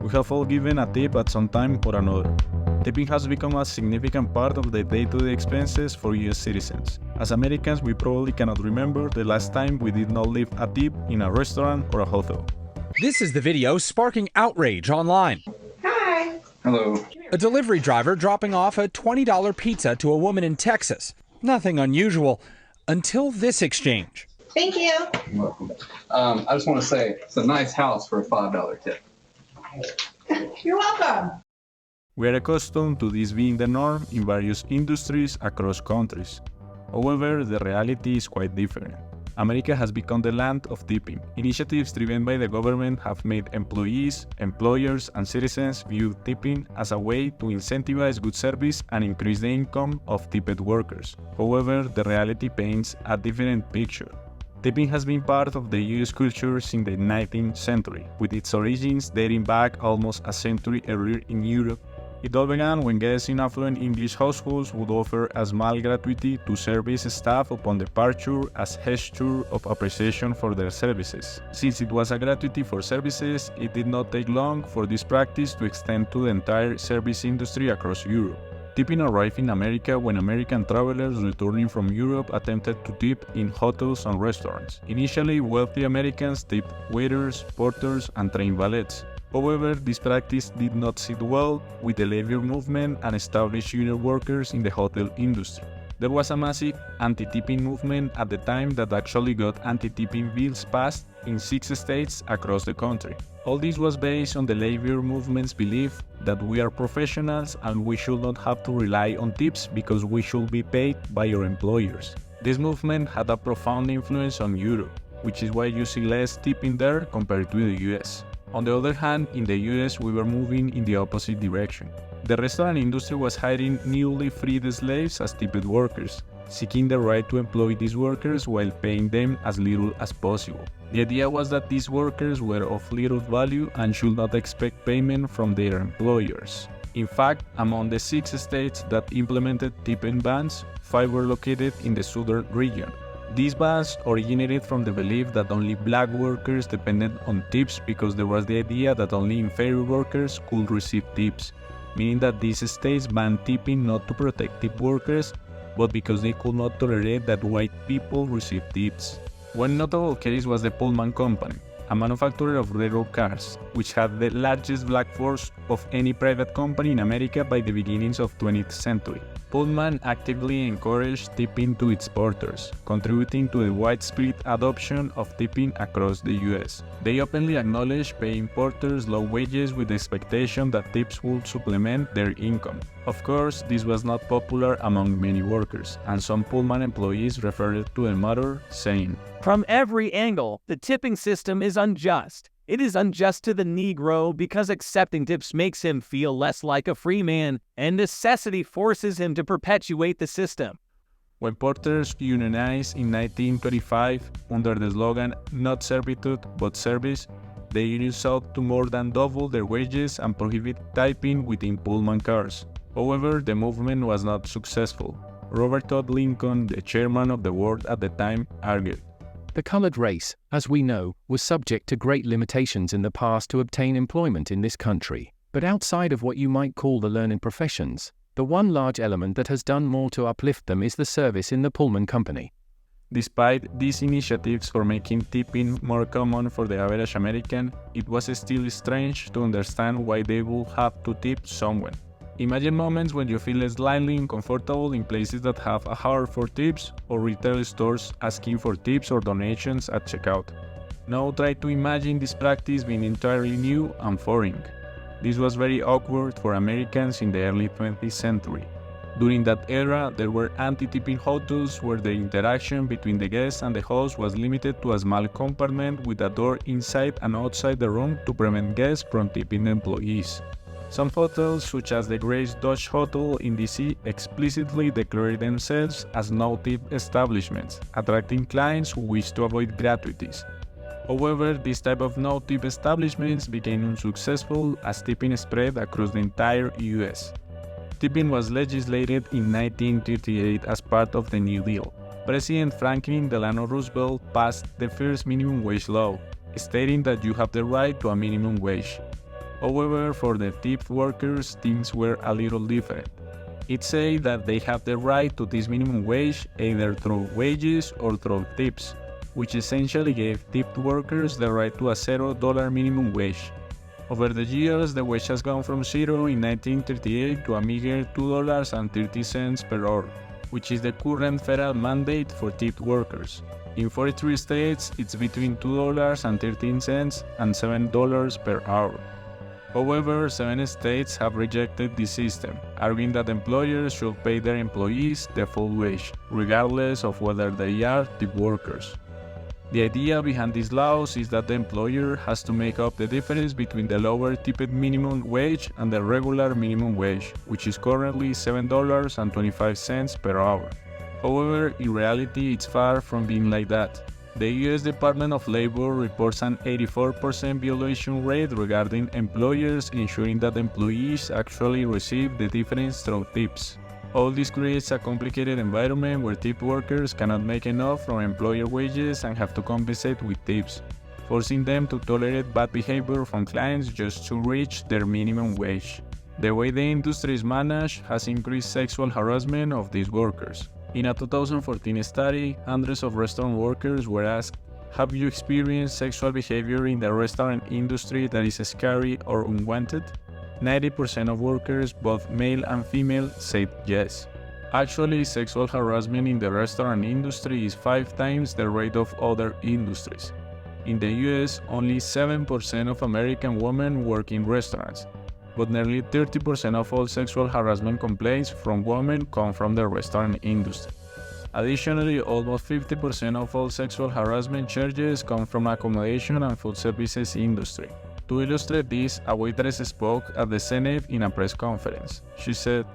We have all given a tip at some time or another. Tipping has become a significant part of the day-to-day expenses for US citizens. As Americans, we probably cannot remember the last time we did not leave a tip in a restaurant or a hotel. This is the video sparking outrage online. Hi. Hello. A delivery driver dropping off a $20 pizza to a woman in Texas. Nothing unusual until this exchange. Thank you. You're welcome. I just want to say it's a nice house for a $5 tip. You're welcome. We are accustomed to this being the norm in various industries across countries. However, the reality is quite different. America has become the land of tipping. Initiatives driven by the government have made employees, employers, and citizens view tipping as a way to incentivize good service and increase the income of tipped workers. However, the reality paints a different picture. Tipping has been part of the US culture since the 19th century, with its origins dating back almost a century earlier in Europe. It all began when guests in affluent English households would offer a small gratuity to service staff upon departure as gesture of appreciation for their services. Since it was a gratuity for services, it did not take long for this practice to extend to the entire service industry across Europe. Tipping arrived in America when American travelers returning from Europe attempted to tip in hotels and restaurants. Initially, wealthy Americans tipped waiters, porters, and train valets. However, this practice did not sit well with the labor movement and established union workers in the hotel industry. There was a massive anti-tipping movement at the time that actually got anti-tipping bills passed in 6 states across the country. All this was based on the labor movement's belief that we are professionals and we should not have to rely on tips because we should be paid by our employers. This movement had a profound influence on Europe, which is why you see less tipping there compared to the US. On the other hand, in the US, we were moving in the opposite direction. The restaurant industry was hiring newly freed slaves as tipped workers, seeking the right to employ these workers while paying them as little as possible. The idea was that these workers were of little value and should not expect payment from their employers. In fact, among the 6 states that implemented tipping bans, 5 were located in the southern region. These bans originated from the belief that only black workers depended on tips because there was the idea that only inferior workers could receive tips, meaning that these states banned tipping not to protect tip workers, but because they could not tolerate that white people receive tips. One notable case was the Pullman Company, a manufacturer of railroad cars, which had the largest black force of any private company in America by the beginnings of the 20th century. Pullman actively encouraged tipping to its porters, contributing to the widespread adoption of tipping across the US. They openly acknowledged paying porters low wages with the expectation that tips would supplement their income. Of course, this was not popular among many workers, and some Pullman employees referred to the matter, saying, "From every angle, the tipping system is unjust. It is unjust to the Negro because accepting tips makes him feel less like a free man, and necessity forces him to perpetuate the system." When porters unionized in 1925 under the slogan "Not servitude, but service," the union sought to more than double their wages and prohibit tipping within Pullman cars. However, the movement was not successful. Robert Todd Lincoln, the chairman of the board at the time, argued, "The colored race, as we know, was subject to great limitations in the past to obtain employment in this country. But outside of what you might call the learned professions, the one large element that has done more to uplift them is the service in the Pullman Company." Despite these initiatives for making tipping more common for the average American, it was still strange to understand why they would have to tip someone. Imagine moments when you feel slightly uncomfortable in places that have a hard for tips, or retail stores asking for tips or donations at checkout. Now try to imagine this practice being entirely new and foreign. This was very awkward for Americans in the early 20th century. During that era, there were anti-tipping hotels where the interaction between the guest and the host was limited to a small compartment with a door inside and outside the room to prevent guests from tipping employees. Some hotels, such as the Grace Dodge Hotel in DC, explicitly declared themselves as no-tip establishments, attracting clients who wish to avoid gratuities. However, this type of no-tip establishments became unsuccessful as tipping spread across the entire US. Tipping was legislated in 1938 as part of the New Deal. President Franklin Delano Roosevelt passed the first minimum wage law, stating that you have the right to a minimum wage. However, for the tipped workers, things were a little different. It said that they have the right to this minimum wage either through wages or through tips, which essentially gave tipped workers the right to a $0 minimum wage. Over the years, the wage has gone from zero in 1938 to a meager $2.30 per hour, which is the current federal mandate for tipped workers. In 43 states, it's between $2.13 and $7 per hour. However, 7 states have rejected this system, arguing that employers should pay their employees the full wage, regardless of whether they are tip workers. The idea behind these laws is that the employer has to make up the difference between the lower tipped minimum wage and the regular minimum wage, which is currently $7.25 per hour. However, in reality, it's far from being like that. The US Department of Labor reports an 84% violation rate regarding employers ensuring that employees actually receive the difference through tips. All this creates a complicated environment where tip workers cannot make enough from employer wages and have to compensate with tips, forcing them to tolerate bad behavior from clients just to reach their minimum wage. The way the industry is managed has increased sexual harassment of these workers. In a 2014 study, hundreds of restaurant workers were asked, "Have you experienced sexual behavior in the restaurant industry that is scary or unwanted?" 90% of workers, both male and female, said yes. Actually, sexual harassment in the restaurant industry is 5 times the rate of other industries. In the US, only 7% of American women work in restaurants, but nearly 30% of all sexual harassment complaints from women come from the restaurant industry. Additionally, almost 50% of all sexual harassment charges come from accommodation and food services industry. To illustrate this, a waitress spoke at the Senate in a press conference. She said,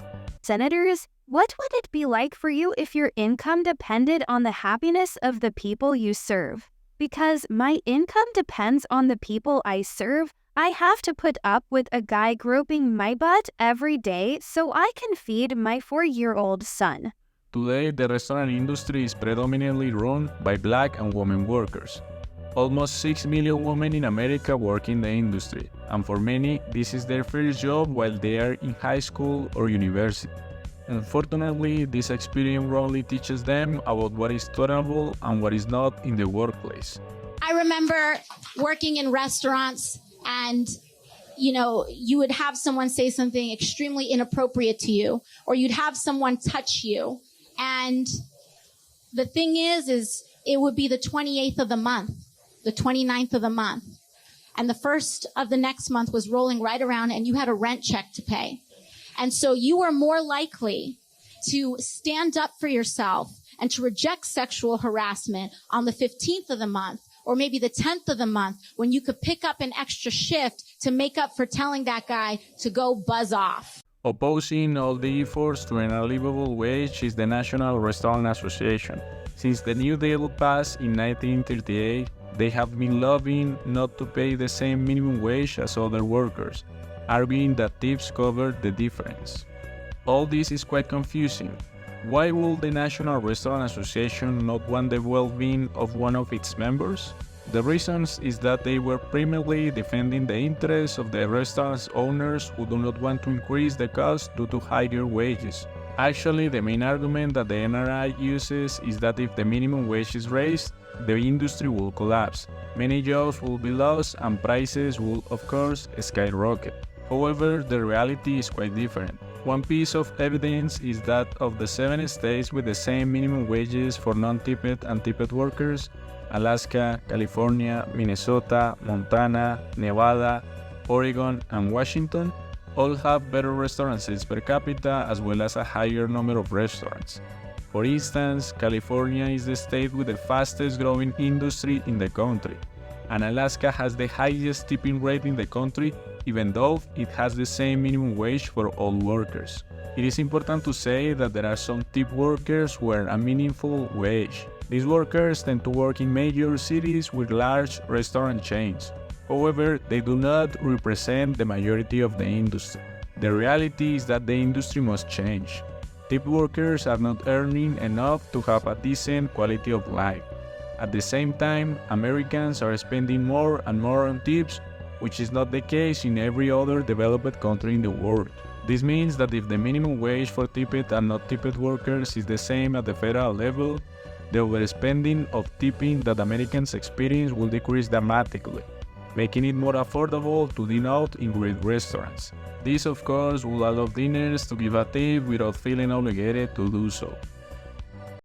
"Senators, what would it be like for you if your income depended on the happiness of the people you serve? Because my income depends on the people I serve, I have to put up with a guy groping my butt every day so I can feed my 4-year-old son." Today, the restaurant industry is predominantly run by Black and women workers. Almost 6 million women in America work in the industry, and for many, this is their first job while they are in high school or university. Unfortunately, this experience wrongly teaches them about what is tolerable and what is not in the workplace. I remember working in restaurants and you would have someone say something extremely inappropriate to you, or you'd have someone touch you. And the thing is it would be the 28th of the month, the 29th of the month, and the first of the next month was rolling right around and you had a rent check to pay. And so you were more likely to stand up for yourself and to reject sexual harassment on the 15th of the month, or maybe the 10th of the month, when you could pick up an extra shift to make up for telling that guy to go buzz off. Opposing all the efforts to earn a livable wage is the National Restaurant Association. Since the New Deal passed in 1938, they have been lobbying not to pay the same minimum wage as other workers, arguing that tips cover the difference. All this is quite confusing. Why would the National Restaurant Association not want the well-being of one of its members? The reason is that they were primarily defending the interests of the restaurant's owners who do not want to increase the cost due to higher wages. Actually, the main argument that the NRA uses is that if the minimum wage is raised, the industry will collapse, many jobs will be lost, and prices will, of course, skyrocket. However, the reality is quite different. One piece of evidence is that of the 7 states with the same minimum wages for non-tipped and tipped workers, Alaska, California, Minnesota, Montana, Nevada, Oregon, and Washington all have better restaurant sales per capita as well as a higher number of restaurants. For instance, California is the state with the fastest growing industry in the country, and Alaska has the highest tipping rate in the country, even though it has the same minimum wage for all workers. It is important to say that there are some tip workers who earn a meaningful wage. These workers tend to work in major cities with large restaurant chains. However, they do not represent the majority of the industry. The reality is that the industry must change. Tip workers are not earning enough to have a decent quality of life. At the same time, Americans are spending more and more on tips which is not the case in every other developed country in the world. This means that if the minimum wage for tipped and not tipped workers is the same at the federal level, the overspending of tipping that Americans experience will decrease dramatically, making it more affordable to dine out in great restaurants. This, of course, will allow diners to give a tip without feeling obligated to do so.